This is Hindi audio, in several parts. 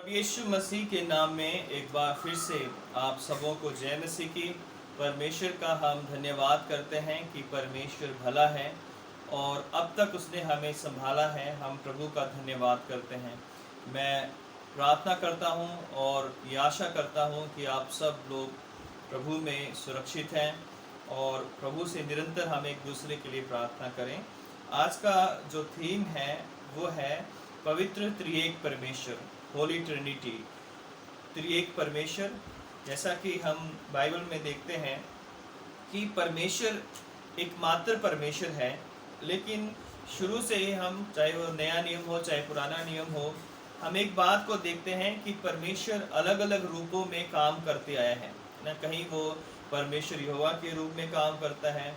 यीशु मसीह के नाम में एक बार फिर से आप सबों को जय मसीह की। परमेश्वर का हम धन्यवाद करते हैं कि परमेश्वर भला है और अब तक उसने हमें संभाला है। हम प्रभु का धन्यवाद करते हैं। मैं प्रार्थना करता हूं और ये आशा करता हूं कि आप सब लोग प्रभु में सुरक्षित हैं और प्रभु से निरंतर हम एक दूसरे के लिए प्रार्थना करें। आज का जो थीम है वो है पवित्र त्रिएक परमेश्वर, होली ट्रिनिटी। त्रिएक परमेश्वर, जैसा कि हम बाइबल में देखते हैं कि परमेश्वर एकमात्र परमेश्वर है, लेकिन शुरू से ही हम, चाहे वो नया नियम हो चाहे पुराना नियम हो, हम एक बात को देखते हैं कि परमेश्वर अलग अलग रूपों में काम करते आया है ना। कहीं वो परमेश्वर यहोवा के रूप में काम करता है,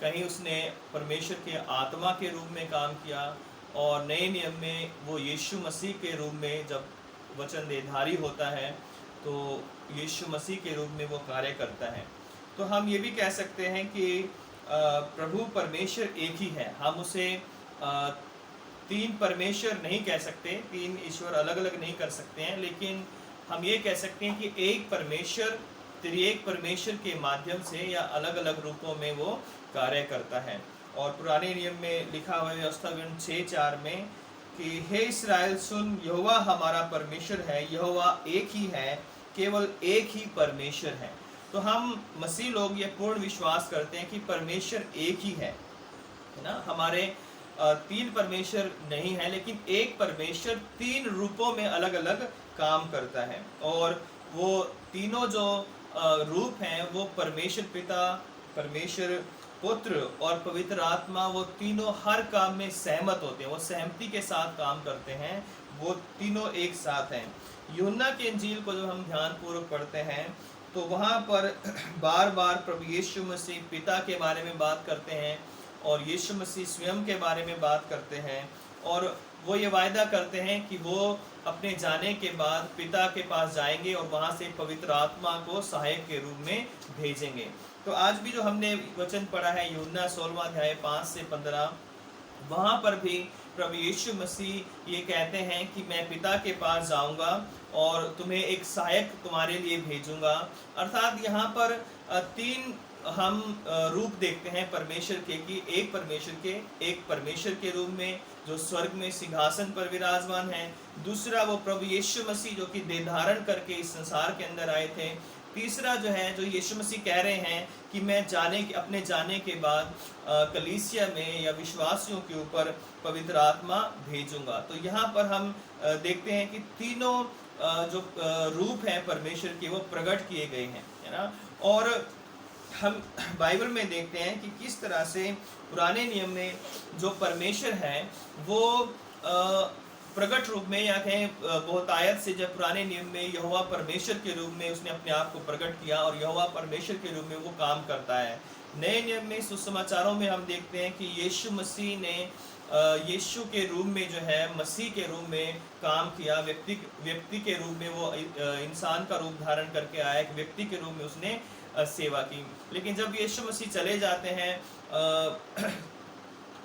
कहीं उसने परमेश्वर के आत्मा के रूप में काम किया, और नए नियम में वो यीशु मसीह के रूप में जब वचन देहधारी होता है तो यीशु मसीह के रूप में वो कार्य करता है। तो हम ये भी कह सकते हैं कि प्रभु परमेश्वर एक ही है। हम उसे तीन परमेश्वर नहीं कह सकते, तीन ईश्वर अलग अलग नहीं कर सकते हैं, लेकिन हम ये कह सकते हैं कि एक परमेश्वर त्रिएक परमेश्वर के माध्यम से या अलग अलग रूपों में वो कार्य करता है। और पुराने नियम में लिखा हुआ है व्यवस्था 6:4 में कि हे इस्राएल सुन, यहोवा हमारा परमेश्वर है, यहोवा एक ही है, केवल एक ही परमेश्वर है। तो हम मसीह लोग ये पूर्ण विश्वास करते हैं कि परमेश्वर एक ही है ना। हमारे तीन परमेश्वर नहीं है, लेकिन एक परमेश्वर तीन रूपों में अलग अलग काम करता है। और वो तीनों जो रूप हैं वो परमेश्वर पिता, परमेश्वर पुत्र और पवित्र आत्मा, वो तीनों हर काम में सहमत होते हैं, वो सहमति के साथ काम करते हैं, वो तीनों एक साथ हैं। यूहन्ना के इंजील को जब हम ध्यानपूर्वक पढ़ते हैं तो वहाँ पर बार बार प्रभु यीशु मसीह पिता के बारे में बात करते हैं और यीशु मसीह स्वयं के बारे में बात करते हैं, और वो ये वायदा करते हैं कि वो अपने जाने के बाद पिता के पास जाएंगे और वहाँ से पवित्र आत्मा को सहायक के रूप में भेजेंगे। तो आज भी जो हमने वचन पढ़ा है यूहन्ना 16वां अध्याय 5 से 15, वहाँ पर भी प्रभु यीशु मसीह ये कहते हैं कि मैं पिता के पास जाऊंगा और तुम्हें एक सहायक तुम्हारे लिए भेजूंगा। अर्थात यहाँ पर तीन हम रूप देखते हैं परमेश्वर के, कि एक परमेश्वर के रूप में जो स्वर्ग में सिंहासन पर विराजमान है, दूसरा वो प्रभु यीशु मसीह जो कि देह धारण करके इस संसार के अंदर आए थे, तीसरा जो है जो यीशु मसीह कह रहे हैं कि मैं अपने जाने के बाद कलीसिया में या विश्वासियों के ऊपर पवित्र आत्मा भेजूंगा। तो यहाँ पर हम देखते हैं कि तीनों जो रूप हैं परमेश्वर के वो प्रकट किए गए हैं, है ना। और हम बाइबल में देखते हैं कि किस तरह से पुराने नियम में जो परमेश्वर है वो प्रकट रूप में, या कहें बहुतायत से, जब पुराने नियम में यहोवा परमेश्वर के रूप में उसने अपने आप को प्रकट किया और यहोवा परमेश्वर के रूप में वो काम करता है। नए नियम में सुसमाचारों में हम देखते हैं कि यीशु मसीह ने यीशु के रूप में जो है मसीह के रूप में काम किया, व्यक्ति के रूप में वो इंसान का रूप धारण करके आया, एक व्यक्ति के रूप में उसने सेवा की। लेकिन जब यीशु मसीह चले जाते हैं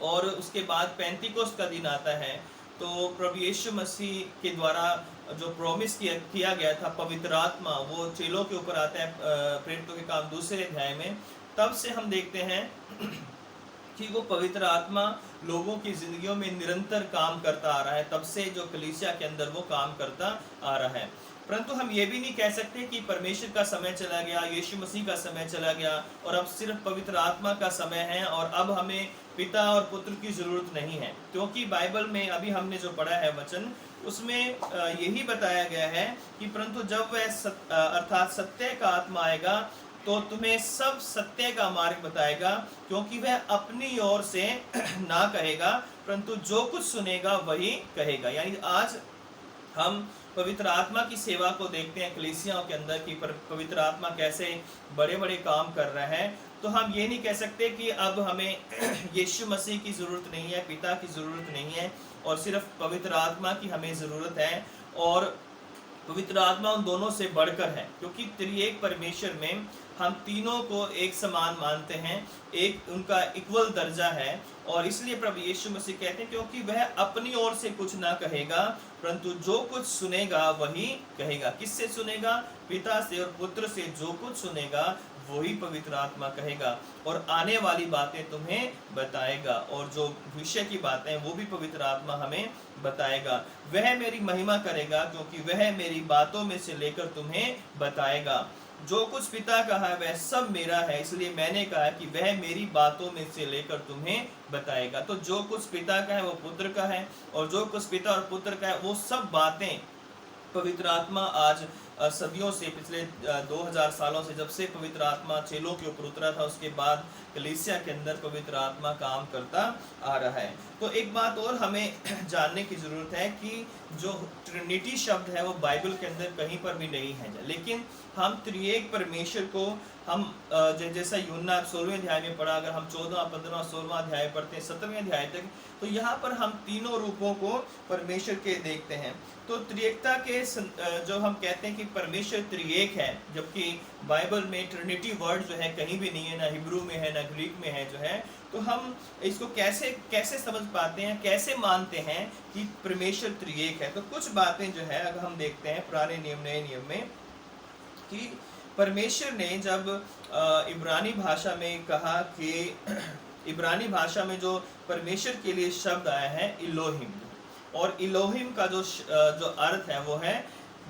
और उसके बाद पेंतिकोस्त का दिन आता है, तो प्रभु यीशु मसीह के द्वारा जो प्रॉमिस किया गया था पवित्र आत्मा, वो चेलों के ऊपर आता है प्रेरितों के काम 2 अध्याय में। तब से हम देखते हैं कि वो पवित्र आत्मा लोगों की जिंदगियों में निरंतर काम करता आ रहा है। तब से जो कलीसिया के अंदर वो काम करता आ रहा है। परंतु हम ये भी नहीं कह सकते कि परमेश्वर का समय चला गया, यीशु मसीह का समय चला गया और अब सिर्फ पवित्र आत्मा का समय है और अब हमें पिता और पुत्र की जरूरत नहीं है। क्योंकि बाइबल में अभी हमने जो पढ़ा है वचन, उसमें यही बताया गया है कि परंतु जब वह अर्थात सत्य का आत्मा आएगा तो तुम्हें सब सत्य का मार्ग बताएगा, क्योंकि वह अपनी ओर से ना कहेगा परंतु जो कुछ सुनेगा वही कहेगा। यानी आज हम पवित्र आत्मा की सेवा को देखते हैं कलीसियाओं के अंदर कि पवित्र आत्मा कैसे बड़े बड़े काम कर रहा है। तो हम ये नहीं कह सकते कि अब हमें यीशु मसीह की ज़रूरत नहीं है, पिता की ज़रूरत नहीं है, और सिर्फ पवित्र आत्मा की हमें ज़रूरत है। और पवित्र आत्मा उन दोनों से बढ़कर है, क्योंकि त्रिएक परमेश्वर में हम तीनों को एक समान मानते हैं, एक उनका इक्वल दर्जा है। और इसलिए प्रभु यीशु मसीह कहते हैं क्योंकि वह अपनी ओर से कुछ ना कहेगा, परंतु जो कुछ सुनेगा वही कहेगा। किससे सुनेगा? पिता से और पुत्र से। जो कुछ सुनेगा वही पवित्र आत्मा कहेगा, और आने वाली बातें तुम्हें बताएगा, और जो भविष्य की बातें वो भी पवित्र आत्मा हमें बताएगा। वह मेरी महिमा करेगा, क्योंकि वह मेरी बातों में से लेकर तुम्हें बताएगा। जो कुछ पिता कहा है वह सब मेरा है, इसलिए मैंने कहा कि वह मेरी बातों में से लेकर तुम्हें बताएगा। तो जो कुछ पिता का है वो पुत्र का है, और जो कुछ पिता और पुत्र का है वो सब बातें पवित्र आत्मा आज सदियों से, पिछले 2000 सालों से, जब से पवित्र आत्मा चेलों के ऊपर उतरा था, उसके बाद कलीसिया के अंदर पवित्र आत्मा काम करता आ रहा है। तो एक बात और हमें जानने की ज़रूरत है कि जो ट्रिनिटी शब्द है वो बाइबल के अंदर कहीं पर भी नहीं है, लेकिन हम त्रिएक परमेश्वर को हम जैसा यूहन्ना 16वें अध्याय में पढ़ा, अगर हम 14, 15, 16वां अध्याय पढ़ते हैं 7वें अध्याय तक, तो यहाँ पर हम तीनों रूपों को परमेश्वर के देखते हैं। तो त्रिएकता के जो हम कहते हैं कि परमेश्वर त्रिएक है, जबकि बाइबल में ट्रिनिटी वर्ड जो है कहीं भी नहीं है, ना हिब्रू में है ना ग्रीक में है जो है। तो हम इसको कैसे समझ पाते हैं, कैसे मानते हैं कि परमेश्वर त्रिएक है? तो कुछ बातें जो है अगर हम देखते हैं पुराने नियम नए नियम में, कि परमेश्वर ने जब इब्रानी भाषा में कहा कि इब्रानी भाषा में जो परमेश्वर के लिए शब्द आया है इलोहिम, और इलोहिम का जो अर्थ है वो है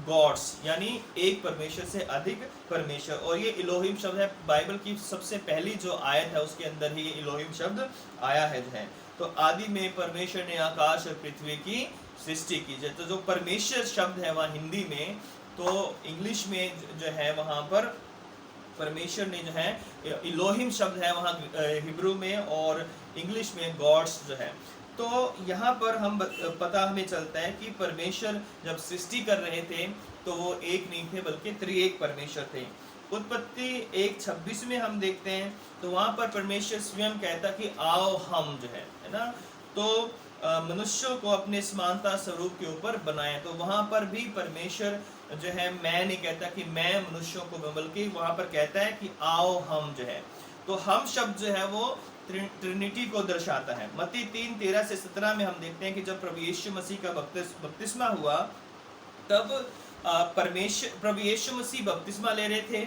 गॉड्स, यानी एक परमेश्वर से अधिक परमेश्वर। और ये इलोहिम शब्द है, बाइबल की सबसे पहली जो आयत है उसके अंदर ही ये इलोहिम शब्द आया है। तो आदि में परमेश्वर ने आकाश और पृथ्वी की सृष्टि की। तो जो परमेश्वर शब्द है वहाँ हिंदी में, तो इंग्लिश में जो है वहाँ पर परमेश्वर ने जो है इलोहिम शब्द है वहाँ हिब्रू में, और इंग्लिश में गॉड्स जो है। तो यहाँ पर हम पता हमें चलता है कि परमेश्वर जब सृष्टि कर रहे थे तो वो एक नहीं थे बल्कि त्रिएक परमेश्वर थे। उत्पत्ति 1:26 में हम देखते हैं तो वहाँ पर परमेश्वर स्वयं कहता कि आओ हम जो है ना, तो मनुष्यों को अपने समानता स्वरूप के ऊपर बनाए। तो वहाँ पर भी परमेश्वर जो है मैं नहीं कहता कि मैं मनुष्यों को, बल्कि वहाँ पर कहता है कि आओ हम जो है। तो हम शब्द जो है वो ट्रिनिटी को दर्शाता है। मत्ती 3:13 से 17 में हम देखते हैं कि जब प्रभु यीशु मसीह का बपतिस्मा हुआ, तब प्रभु यीशु मसीह बपतिस्मा ले रहे थे,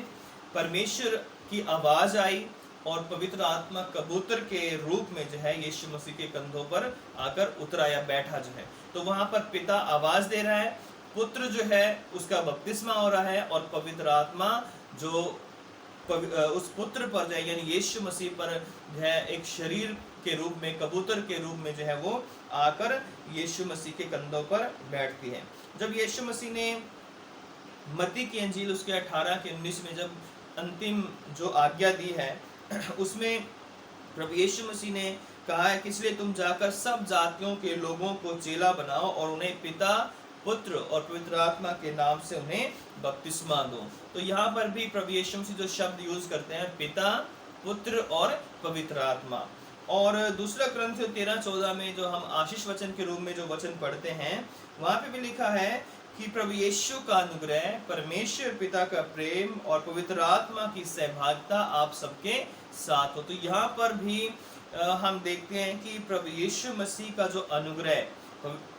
परमेश्वर की आवाज़ आई और पवित्र आत्मा कबूतर के रूप में जो है यीशु मसीह के कंधों पर आकर उतरा या बैठा जो है। तो वहाँ पर पिता आवाज़ दे रहा है, पुत्र जो है उसका बपतिस्मा हो रहा है, और पवित्र आत्मा जो उस पुत्र पर जो है यानी यीशु मसीह पर जो है एक शरीर के रूप में, कबूतर के रूप में जो है वो आकर यीशु मसीह के कंधों पर बैठती है। जब यीशु मसीह ने मत्ती की अंजील उसके 18 के 19 में जब अंतिम जो आज्ञा दी है उसमें प्रभु यीशु मसीह ने कहा है कि इसलिए तुम जाकर सब जातियों के लोगों को चेला बनाओ और उन्हें पिता, पुत्र और पवित्र आत्मा के नाम से उन्हें बपतिस्मा दो। तो यहाँ पर भी प्रभु यीशु मसीह जो शब्द यूज करते हैं पिता, पुत्र और पवित्र आत्मा। और दूसरा ग्रंथ 13:14 में जो हम आशीष वचन के रूप में जो वचन पढ़ते हैं, वहाँ पे भी लिखा है कि प्रभु यीशु का अनुग्रह, परमेश्वर पिता का प्रेम और पवित्र आत्मा की सहभागिता आप सबके साथ हो। तो यहाँ पर भी हम देखते हैं कि प्रभु यीशु मसीह का जो अनुग्रह,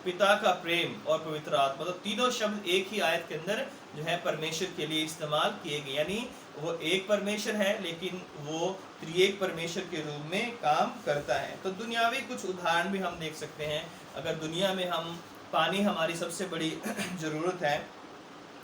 पिता का प्रेम और पवित्र आत्मा, तो तीनों शब्द एक ही आयत के अंदर जो है परमेश्वर के लिए इस्तेमाल किए गए। यानी वो एक परमेश्वर है लेकिन वो त्रिएक परमेश्वर के रूप में काम करता है। तो दुनियावी कुछ उदाहरण भी हम देख सकते हैं। अगर दुनिया में हम पानी हमारी सबसे बड़ी ज़रूरत है,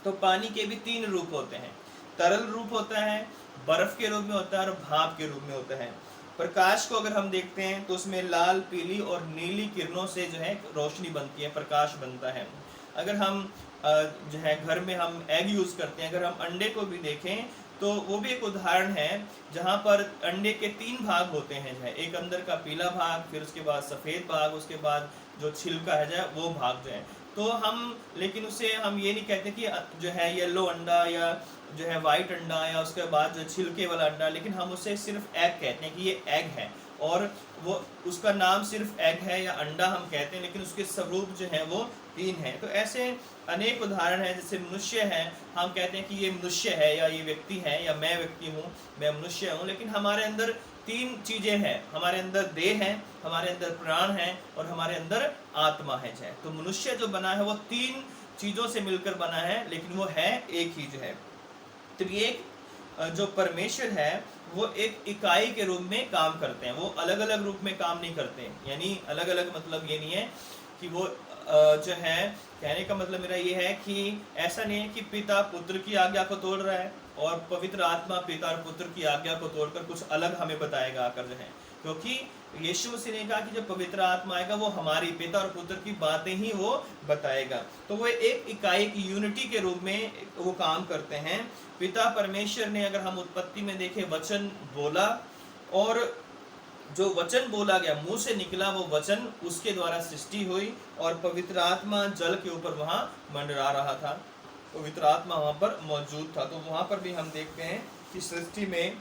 तो पानी के भी 3 रूप होते हैं। तरल रूप होता है, बर्फ़ के रूप में होता है और भाप के रूप में होता है। प्रकाश को अगर हम देखते हैं तो उसमें लाल, पीली और नीली किरणों से जो है रोशनी बनती है, प्रकाश बनता है। अगर हम जो है घर में हम एग यूज़ करते हैं, अगर हम अंडे को भी देखें तो वो भी एक उदाहरण है जहाँ पर अंडे के 3 भाग होते हैं। जो है एक अंदर का पीला भाग, फिर उसके बाद सफ़ेद भाग, उसके बाद जो छिलका है जो है वो भाग जो है। तो हम लेकिन उसे हम ये नहीं कहते कि जो है येलो अंडा या जो है वाइट अंडा या उसके बाद जो छिलके वाला अंडा, लेकिन हम उसे सिर्फ एग कहते हैं कि ये एग है। और वो उसका नाम सिर्फ एग है या अंडा हम कहते हैं, लेकिन उसके स्वरूप जो है वो 3 हैं। तो ऐसे अनेक उदाहरण हैं। जैसे मनुष्य है, हम कहते हैं कि ये मनुष्य है या ये व्यक्ति है या मैं व्यक्ति हूँ, मैं मनुष्य हूँ, लेकिन हमारे अंदर 3 चीज़ें हैं। हमारे अंदर देह है, हमारे अंदर प्राण है और हमारे अंदर आत्मा है। तो मनुष्य जो बना है वो 3 चीज़ों से मिलकर बना है, लेकिन वो है एक ही जो है। त्रिएक जो परमेश्वर है वो एक इकाई के रूप में काम करते हैं, वो अलग अलग रूप में काम नहीं करते। यानी अलग अलग मतलब ये नहीं है कि वो जो है, कहने का मतलब मेरा ये है कि ऐसा नहीं है कि पिता पुत्र की आज्ञा को तोड़ रहा है और पवित्र आत्मा पिता और पुत्र की आज्ञा को तोड़कर कुछ अलग हमें बताएगा आकर जो है। क्योंकि यीशु मसीह ने कहा कि जब पवित्र आत्मा आएगा वो हमारी पिता और पुत्र की बातें ही वो बताएगा। तो वो एक इकाई की यूनिटी के रूप में वो काम करते हैं। पिता परमेश्वर ने, अगर हम उत्पत्ति में देखें, वचन बोला और जो वचन बोला गया, मुंह से निकला वो वचन, उसके द्वारा सृष्टि हुई और पवित्र आत्मा जल के ऊपर वहां मंडरा रहा था, पवित्र आत्मा वहां पर मौजूद था। तो वहां पर भी हम देखते हैं कि सृष्टि में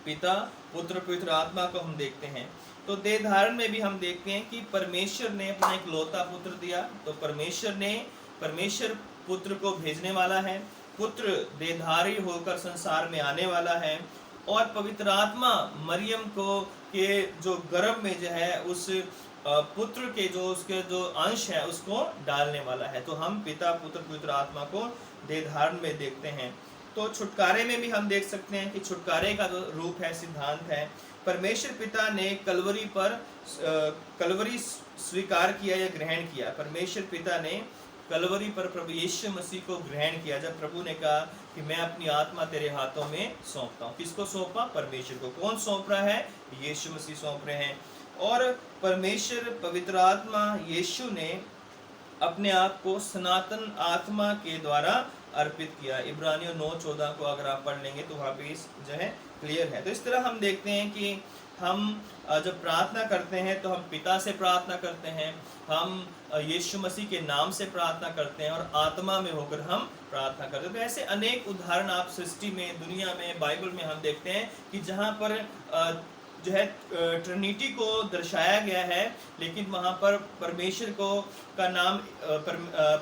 पिता पुत्र पवित्र आत्मा को हम देखते हैं। तो देह धारण में भी हम देखते हैं कि परमेश्वर ने अपना एक लौता पुत्र दिया। तो परमेश्वर पुत्र को भेजने वाला है, पुत्र देहधारी होकर संसार में आने वाला है और पवित्र आत्मा मरियम को के जो गर्भ में जो है उस पुत्र के जो उसके जो अंश है उसको डालने वाला है। तो हम पिता पुत्र पवित्र आत्मा को देह धारण में देखते हैं। तो छुटकारे में भी हम देख सकते हैं कि छुटकारे का जो रूप है, सिद्धांत है, परमेश्वर पिता ने कलवरी स्वीकार किया या ग्रहण किया। परमेश्वर पिता ने कलवरी पर प्रभु यीशु मसीह को ग्रहण किया, जब प्रभु ने कहा कि मैं अपनी आत्मा तेरे हाथों में सौंपता हूँ। किसको सौंपा? परमेश्वर को। कौन सौंप रहा है? यीशु मसीह सौंप रहे हैं। और परमेश्वर पवित्र आत्मा यीशु ने अपने आप को सनातन आत्मा के द्वारा अर्पित किया। इब्रानियों 9:14 को अगर आप पढ़ लेंगे तो वहाँ पे इस जो है क्लियर है। तो इस तरह हम देखते हैं कि हम जब प्रार्थना करते हैं तो हम पिता से प्रार्थना करते हैं, हम यीशु मसीह के नाम से प्रार्थना करते हैं और आत्मा में होकर हम प्रार्थना करते हैं। तो ऐसे अनेक उदाहरण आप सृष्टि में, दुनिया में, बाइबल में हम देखते हैं कि जहाँ पर जो है ट्रिनिटी को दर्शाया गया है, लेकिन वहाँ पर परमेश्वर का नाम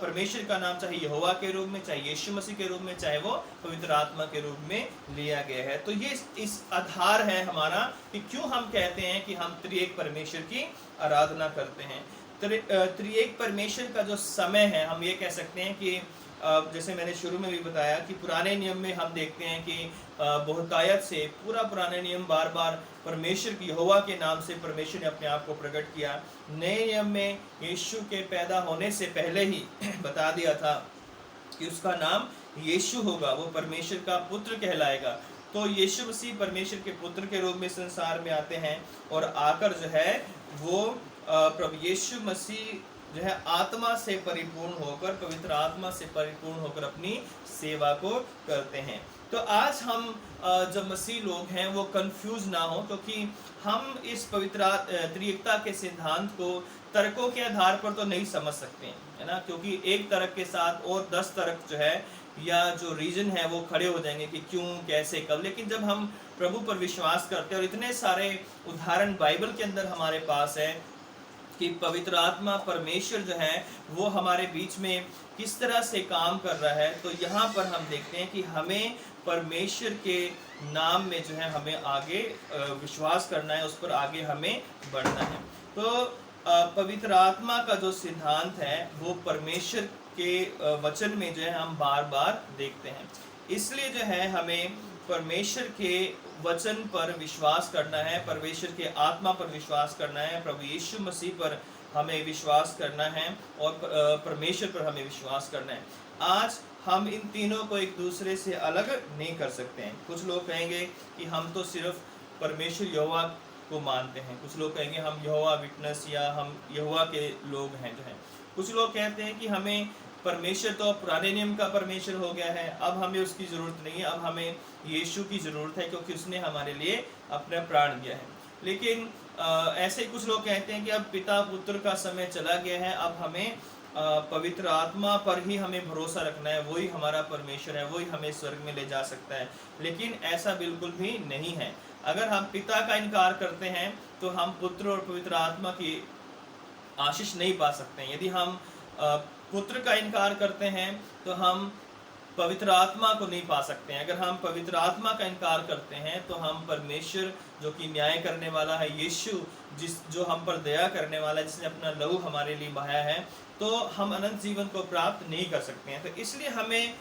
परमेश्वर का नाम चाहे यहोवा के रूप में, चाहे यीशु मसीह के रूप में, चाहे वो पवित्र आत्मा के रूप में लिया गया है। तो ये इस आधार है हमारा कि क्यों हम कहते हैं कि हम त्रिएक परमेश्वर की आराधना करते हैं। त्रिएक परमेश्वर का जो समय है, हम ये कह सकते हैं कि जैसे मैंने शुरू में भी बताया कि पुराने नियम में हम देखते हैं कि बहुतायत से पूरा पुराना नियम बार बार परमेश्वर की यहोवा के नाम से परमेश्वर ने अपने आप को प्रकट किया। नए नियम में यीशु के पैदा होने से पहले ही बता दिया था कि उसका नाम यीशु होगा, वो परमेश्वर का पुत्र कहलाएगा। तो यीशु मसीह परमेश्वर के पुत्र के रूप में संसार में आते हैं और आकर जो है वो प्रभु यीशु मसीह जो है आत्मा से परिपूर्ण होकर, पवित्र आत्मा से परिपूर्ण होकर अपनी सेवा को करते हैं। तो आज हम जब मसीह लोग हैं वो कंफ्यूज ना हो, क्योंकि हम इस पवित्र त्रिएकता के सिद्धांत को तर्कों के आधार पर तो नहीं समझ सकते हैं, है ना, क्योंकि एक तर्क के साथ और 10 तर्क जो है या जो रीजन है वो खड़े हो जाएंगे कि क्यों, कैसे, कब। लेकिन जब हम प्रभु पर विश्वास करते हैं और इतने सारे उदाहरण बाइबल के अंदर हमारे पास है कि पवित्र आत्मा परमेश्वर जो है वो हमारे बीच में किस तरह से काम कर रहा है, तो यहाँ पर हम देखते हैं कि हमें परमेश्वर के नाम में जो है हमें आगे विश्वास करना है, उस पर आगे हमें बढ़ना है। तो पवित्र आत्मा का जो सिद्धांत है वो परमेश्वर के वचन में जो है हम बार बार देखते हैं। इसलिए जो है हमें परमेश्वर के वचन पर विश्वास करना है, परमेश्वर के आत्मा पर विश्वास करना है, प्रभु यीशु मसीह पर हमें विश्वास करना है और परमेश्वर पर हमें विश्वास करना है। आज हम इन तीनों को एक दूसरे से अलग नहीं कर सकते हैं। कुछ लोग कहेंगे कि हम तो सिर्फ परमेश्वर यहोवा को मानते हैं, कुछ लोग कहेंगे हम यहोवा विटनेस या हम यहोवा के लोग हैं जो हैं। कुछ लोग कहते हैं कि हमें परमेश्वर तो पुराने नियम का परमेश्वर हो गया है, अब हमें उसकी ज़रूरत नहीं है, अब हमें यीशु की ज़रूरत है क्योंकि उसने हमारे लिए अपना प्राण दिया है। लेकिन ऐसे कुछ लोग कहते हैं कि अब पिता पुत्र का समय चला गया है, अब हमें पवित्र आत्मा पर ही हमें भरोसा रखना है, वही हमारा परमेश्वर है, वही हमें स्वर्ग में ले जा सकता है। लेकिन ऐसा बिल्कुल भी नहीं है। अगर हम पिता का इनकार करते हैं तो हम पुत्र और पवित्र आत्मा की आशीष नहीं पा सकते हैं। यदि हम पुत्र का इनकार करते हैं तो हम पवित्र आत्मा को नहीं पा सकते हैं। अगर हम पवित्र आत्मा का इनकार करते हैं तो हम परमेश्वर जो कि न्याय करने वाला है, यीशु जो हम पर दया करने वाला है, जिसने अपना लहू हमारे लिए बहाया है, तो हम अनंत जीवन को प्राप्त नहीं कर सकते हैं। तो इसलिए हमें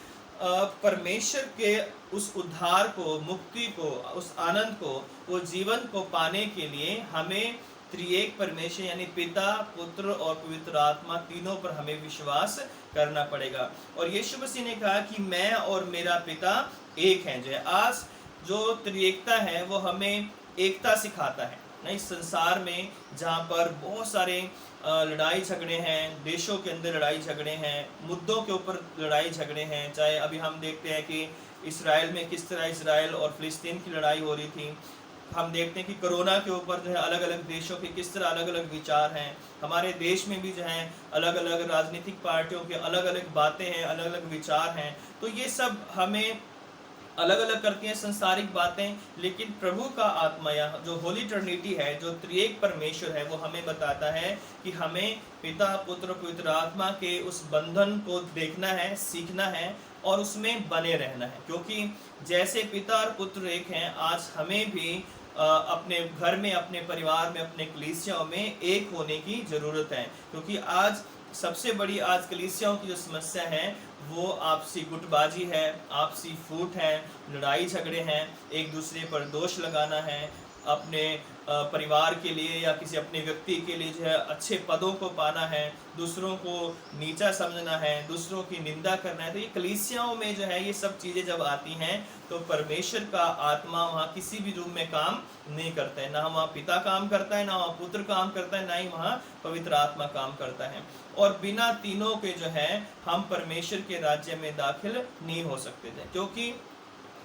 परमेश्वर के उस उद्धार को, मुक्ति को, उस आनंद को, वो जीवन को पाने के लिए हमें त्रिएक परमेश्वर यानी पिता, पुत्र और पवित्र आत्मा तीनों पर हमें विश्वास करना पड़ेगा। और यीशु मसीह ने कहा कि मैं और मेरा पिता एक हैं। जो है आज जो त्रिएकता है वो हमें एकता सिखाता है। नहीं, संसार में जहाँ पर बहुत सारे लड़ाई झगड़े हैं, देशों के अंदर लड़ाई झगड़े हैं, मुद्दों के ऊपर लड़ाई झगड़े हैं, चाहे अभी हम देखते हैं कि इसराइल में किस तरह इसराइल और फिलिस्तीन की लड़ाई हो रही थी। हम देखते हैं कि कोरोना के ऊपर जो है अलग अलग देशों के किस तरह अलग अलग विचार हैं। हमारे देश में भी जो है अलग अलग राजनीतिक पार्टियों के अलग अलग बातें हैं, अलग अलग विचार हैं। तो ये सब हमें अलग अलग करती हैं संसारिक बातें, लेकिन प्रभु का आत्मा या जो होली ट्रिनिटी है, जो त्रिएक परमेश्वर है, वो हमें बताता है कि हमें पिता, पुत्र, पवित्र आत्मा के उस बंधन को देखना है, सीखना है और उसमें बने रहना है। क्योंकि जैसे पिता और पुत्र एक हैं, आज हमें भी अपने घर में, अपने परिवार में, अपने कलीसियाओं में एक होने की ज़रूरत है। क्योंकि आज सबसे बड़ी आज कलीसियाओं की जो समस्या है वो आपसी गुटबाजी है, आपसी फूट है, लड़ाई झगड़े हैं, एक दूसरे पर दोष लगाना है, अपने परिवार के लिए या किसी अपने व्यक्ति के लिए जो है अच्छे पदों को पाना है, दूसरों को नीचा समझना है, दूसरों की निंदा करना है। तो ये कलीसियाओं में जो है ये सब चीज़ें जब आती हैं तो परमेश्वर का आत्मा वहाँ किसी भी रूप में काम नहीं करता है। ना वहाँ पिता काम करता है, ना वहाँ पुत्र काम करता है, ना ही वहाँ पवित्र आत्मा काम करता है। और बिना तीनों के जो है हम परमेश्वर के राज्य में दाखिल नहीं हो सकते थे। क्योंकि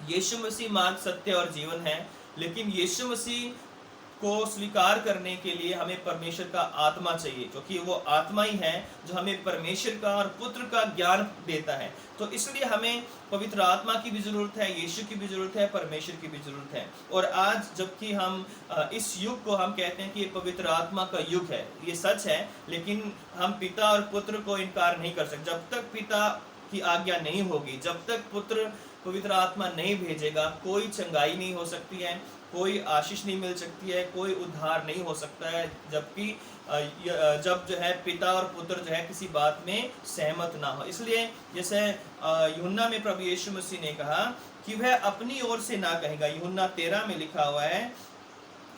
यीशु मसीह मार्ग, सत्य और जीवन है, लेकिन यीशु मसीह को स्वीकार करने के लिए हमें परमेश्वर का आत्मा चाहिए, क्योंकि वो आत्मा ही है जो हमें परमेश्वर का और पुत्र का ज्ञान देता है। तो इसलिए हमें पवित्र आत्मा की भी ज़रूरत है, यीशु की भी ज़रूरत है, परमेश्वर की भी ज़रूरत है। और आज जबकि हम इस युग को हम कहते हैं कि ये पवित्र आत्मा का युग है, ये सच है, लेकिन हम पिता और पुत्र को इनकार नहीं कर सकते। जब तक पिता की आज्ञा नहीं होगी, जब तक पुत्र पवित्र आत्मा नहीं भेजेगा, कोई चंगाई नहीं हो सकती है, कोई आशीष नहीं मिल सकती है, कोई उद्धार नहीं हो सकता है। जबकि जब जो है पिता और पुत्र जो है किसी बात में सहमत ना हो। इसलिए जैसे यूहन्ना में प्रभु यीशु मसीह ने कहा कि वह अपनी ओर से ना कहेगा। यूहन्ना 13 में लिखा हुआ है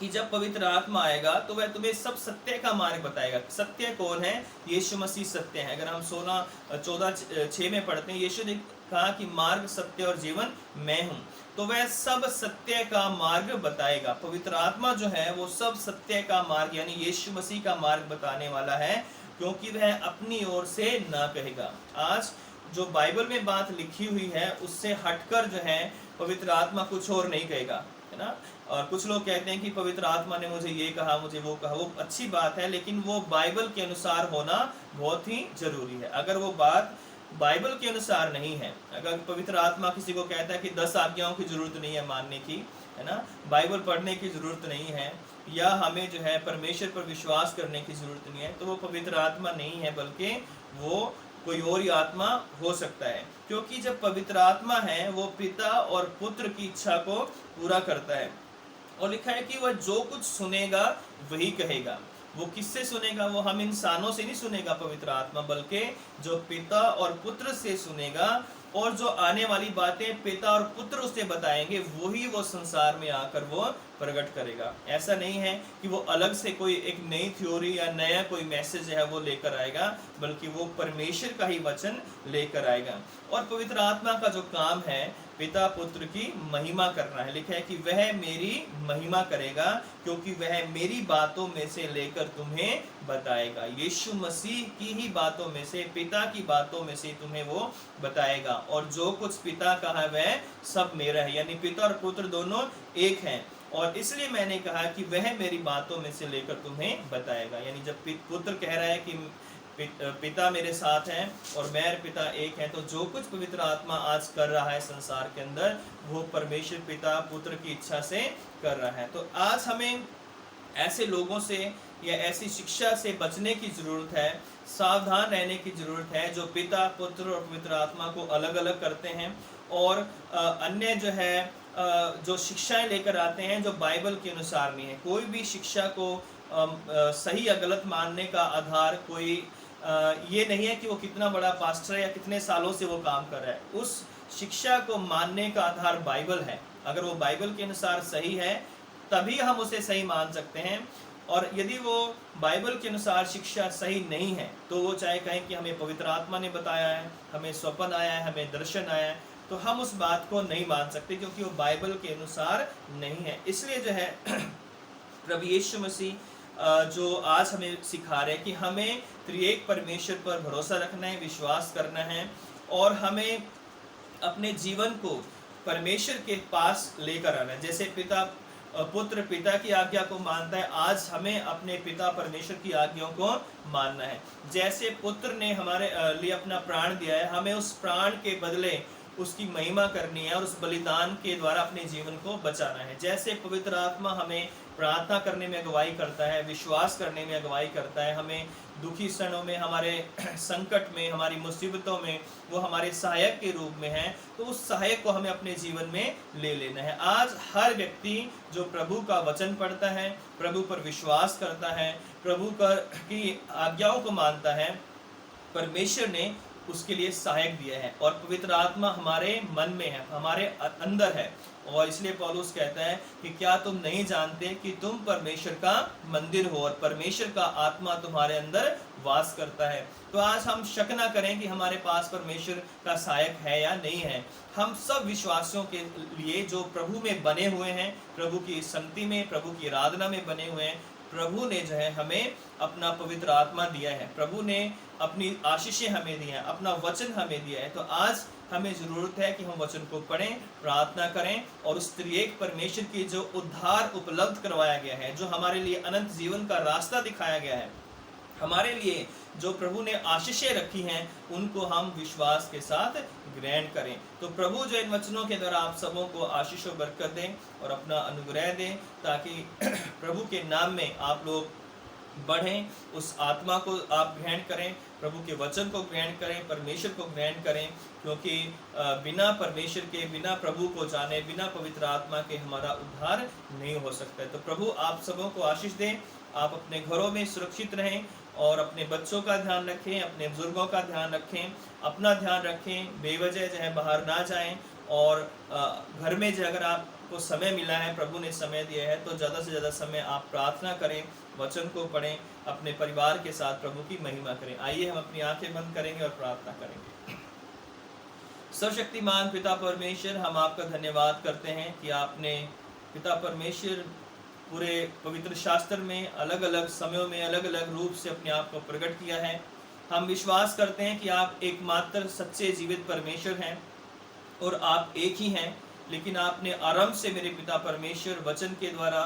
कि जब पवित्र आत्मा आएगा तो वह तुम्हें सब सत्य का मार्ग बताएगा। सत्य कौन है? यीशु मसीह सत्य है। अगर हम 14:6 में पढ़ते हैं, यीशु ने कहा कि मार्ग, सत्य और जीवन मैं हूँ। तो वह सब सत्य का मार्ग बताएगा। पवित्र आत्मा जो है वो सब सत्य का मार्ग यानी यीशु मसीह का मार्ग बताने वाला है, क्योंकि वह अपनी ओर से ना कहेगा। आज जो बाइबल में बात लिखी हुई है उससे हटकर जो है पवित्र आत्मा कुछ और नहीं कहेगा, है ना। और कुछ लोग कहते हैं कि पवित्र आत्मा ने मुझे ये कहा, मुझे वो कहा। वो अच्छी बात है, लेकिन वो बाइबल के अनुसार होना बहुत ही जरूरी है। अगर वो बात बाइबल के अनुसार नहीं है, अगर पवित्र आत्मा किसी को कहता है कि 10 आज्ञाओं की जरूरत नहीं है मानने की, है ना, बाइबल पढ़ने की जरूरत नहीं है, या हमें जो है परमेश्वर पर विश्वास करने की जरूरत नहीं है, तो वो पवित्र आत्मा नहीं है, बल्कि वो कोई और ही आत्मा हो सकता है। क्योंकि जब पवित्र आत्मा है वो पिता और पुत्र की इच्छा को पूरा करता है। और लिखा है कि वह जो कुछ सुनेगा वही कहेगा। वो किससे सुनेगा? वो हम इंसानों से नहीं सुनेगा पवित्र आत्मा, बल्कि जो पिता और पुत्र से सुनेगा। और जो आने वाली बातें पिता और पुत्र उसे बताएंगे वही वो संसार में आकर वो प्रकट करेगा। ऐसा नहीं है कि वो अलग से कोई एक नई थ्योरी या नया कोई मैसेज है वो लेकर आएगा, बल्कि वो परमेश्वर का ही वचन लेकर आएगा। और पवित्र आत्मा का जो काम है पिता पुत्र की महिमा करना है। लिखा है कि वह मेरी महिमा करेगा, क्योंकि वह मेरी बातों में से लेकर तुम्हें बताएगा। यीशु मसीह की ही बातों में से, पिता की बातों में से तुम्हें वो बताएगा। और जो कुछ पिता का है वह सब मेरा है, यानी पिता और पुत्र दोनों एक हैं। और इसलिए मैंने कहा कि वह मेरी बातों में से लेकर तुम्हें बताएगा। यानी जब पुत्र कह रहा है कि पिता मेरे साथ हैं और मैं और पिता एक हैं। तो जो कुछ पवित्र आत्मा आज कर रहा है संसार के अंदर, वो परमेश्वर पिता पुत्र की इच्छा से कर रहा है। तो आज हमें ऐसे लोगों से या ऐसी शिक्षा से बचने की ज़रूरत है, सावधान रहने की ज़रूरत है, जो पिता पुत्र और पवित्र आत्मा को अलग अलग करते हैं और अन्य जो है जो शिक्षाएं लेकर आते हैं जो बाइबल के अनुसार नहीं है। कोई भी शिक्षा को सही या गलत मानने का आधार कोई ये नहीं है कि वो कितना बड़ा पास्टर है या कितने सालों से वो काम कर रहा है। उस शिक्षा को मानने का आधार बाइबल है। अगर वो बाइबल के अनुसार सही है तभी हम उसे सही मान सकते हैं, और यदि वो बाइबल के अनुसार शिक्षा सही नहीं है तो वो चाहे कहें कि हमें पवित्र आत्मा ने बताया है, हमें स्वप्न आया है, हमें दर्शन आया है, तो हम उस बात को नहीं मान सकते क्योंकि वो बाइबल के अनुसार नहीं है। इसलिए जो है प्रभु यीशु मसीह जो आज हमें सिखा रहे हैं कि हमें त्रिएक परमेश्वर पर भरोसा रखना है, विश्वास करना है और हमें अपने जीवन को परमेश्वर के पास लेकर आना है। जैसे पुत्र पिता की आज्ञा को मानता है, आज हमें अपने पिता परमेश्वर की आज्ञाओं को मानना है। जैसे पुत्र ने हमारे लिए अपना प्राण दिया है, हमें उस प्राण के बदले उसकी महिमा करनी है और उस बलिदान के द्वारा अपने जीवन को बचाना है। जैसे पवित्र आत्मा हमें प्रार्थना करने में अगुवाई करता है, विश्वास करने में अगुवाई करता है, हमें दुखी क्षणों में, हमारे संकट में, हमारी मुसीबतों में वो हमारे सहायक के रूप में है, तो उस सहायक को हमें अपने जीवन में ले लेना है। आज हर व्यक्ति जो प्रभु का वचन पढ़ता है, प्रभु पर विश्वास करता है, प्रभु की आज्ञाओं को मानता है, परमेश्वर ने उसके लिए सहायक दिया है और पवित्र आत्मा हमारे मन में है, हमारे अंदर है। और इसलिए पौलुस कहता है कि क्या तुम नहीं जानते कि तुम परमेश्वर का मंदिर हो और परमेश्वर का आत्मा तुम्हारे अंदर वास करता है। तो आज हम शक ना करें कि हमारे पास परमेश्वर का सहायक है या नहीं है। हम सब विश्वासियों के लिए जो प्रभु में बने हुए हैं, प्रभु की संगति में, प्रभु की आराधना में बने हुए हैं, प्रभु ने जो है हमें अपना पवित्र आत्मा दिया है, प्रभु ने अपनी आशीषें हमें दी हैं, अपना वचन हमें दिया है। तो आज हमें ज़रूरत है कि हम वचन को पढ़ें, प्रार्थना करें और उस त्रिएक परमेश्वर की जो उद्धार उपलब्ध करवाया गया है, जो हमारे लिए अनंत जीवन का रास्ता दिखाया गया है, हमारे लिए जो प्रभु ने आशीषें रखी हैं, उनको हम विश्वास के साथ ग्रहण करें। तो प्रभु जो इन वचनों के द्वारा आप सबों को आशीष और बरकत दें और अपना अनुग्रह दें, ताकि प्रभु के नाम में आप लोग बढ़ें, उस आत्मा को आप ग्रहण करें, प्रभु के वचन को ग्रहण करें, परमेश्वर को ग्रहण करें, क्योंकि बिना परमेश्वर के, बिना प्रभु को जाने, बिना पवित्र आत्मा के हमारा उद्धार नहीं हो सकता है। तो प्रभु आप सबों को आशीष दें, आप अपने घरों में सुरक्षित रहें और अपने बच्चों का ध्यान रखें, अपने बुजुर्गों का ध्यान रखें, अपना ध्यान रखें, बेवजह जो है बाहर ना जाएं और घर में जो अगर आपको समय मिला है, प्रभु ने समय दिया है, तो ज़्यादा से ज़्यादा समय आप प्रार्थना करें, वचन को पढ़ें, अपने परिवार के साथ प्रभु की महिमा करें। आइए हम अपनी आंखें बंद करेंगे और प्रार्थना करेंगे। सर्वशक्तिमान पिता परमेश्वर, हम आपका धन्यवाद करते हैं कि आपने पिता परमेश्वर पूरे पवित्र शास्त्र में अलग अलग समयों में अलग अलग रूप से अपने आप को प्रकट किया है। हम विश्वास करते हैं कि आप एकमात्र सच्चे जीवित परमेश्वर हैं और आप एक ही हैं, लेकिन आपने आरंभ से मेरे पिता परमेश्वर वचन के द्वारा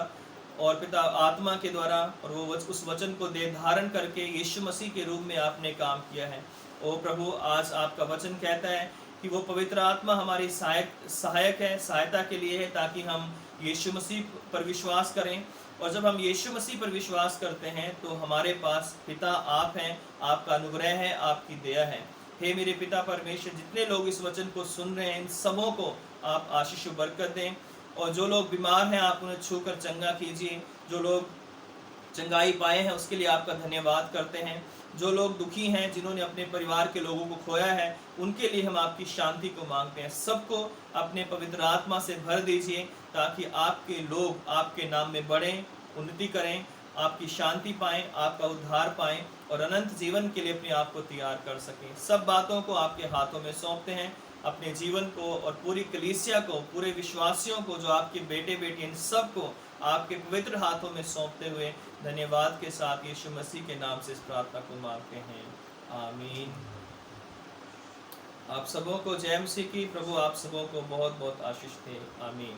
और पिता आत्मा के द्वारा और वो उस वचन को देह धारण करके यीशु मसीह के रूप में आपने काम किया है। ओ प्रभु, आज आपका वचन कहता है कि वो पवित्र आत्मा हमारी सहायक है, सहायता के लिए है, ताकि हम यीशु मसीह पर विश्वास करें। और जब हम यीशु मसीह पर विश्वास करते हैं तो हमारे पास पिता आप हैं, आपका अनुग्रह है, आपकी दया है। हे मेरे पिता परमेश्वर, जितने लोग इस वचन को सुन रहे हैं, इन सबों को आप आशीष और बरकत दें, और जो लोग बीमार हैं आप उन्हें छूकर चंगा कीजिए। जो लोग चंगाई पाए हैं उसके लिए आपका धन्यवाद करते हैं। जो लोग दुखी हैं, जिन्होंने अपने परिवार के लोगों को खोया है, उनके लिए हम आपकी शांति को मांगते हैं। सबको अपने पवित्र आत्मा से भर दीजिए, ताकि आपके लोग आपके नाम में बढ़ें, उन्नति करें, आपकी शांति पाएं, आपका उद्धार पाएं और अनंत जीवन के लिए अपने आप को तैयार कर सकें। सब बातों को आपके हाथों में सौंपते हैं, अपने जीवन को और पूरी कलीसिया को, पूरे विश्वासियों को, जो आपके बेटे बेटी, इन सब को आपके पवित्र हाथों में सौंपते हुए धन्यवाद के साथ यीशु मसीह के नाम से इस प्रार्थना को मांगते हैं, आमीन। आप सबों को जय मसीह की। प्रभु आप सबों को बहुत बहुत आशीष दे, आमीन।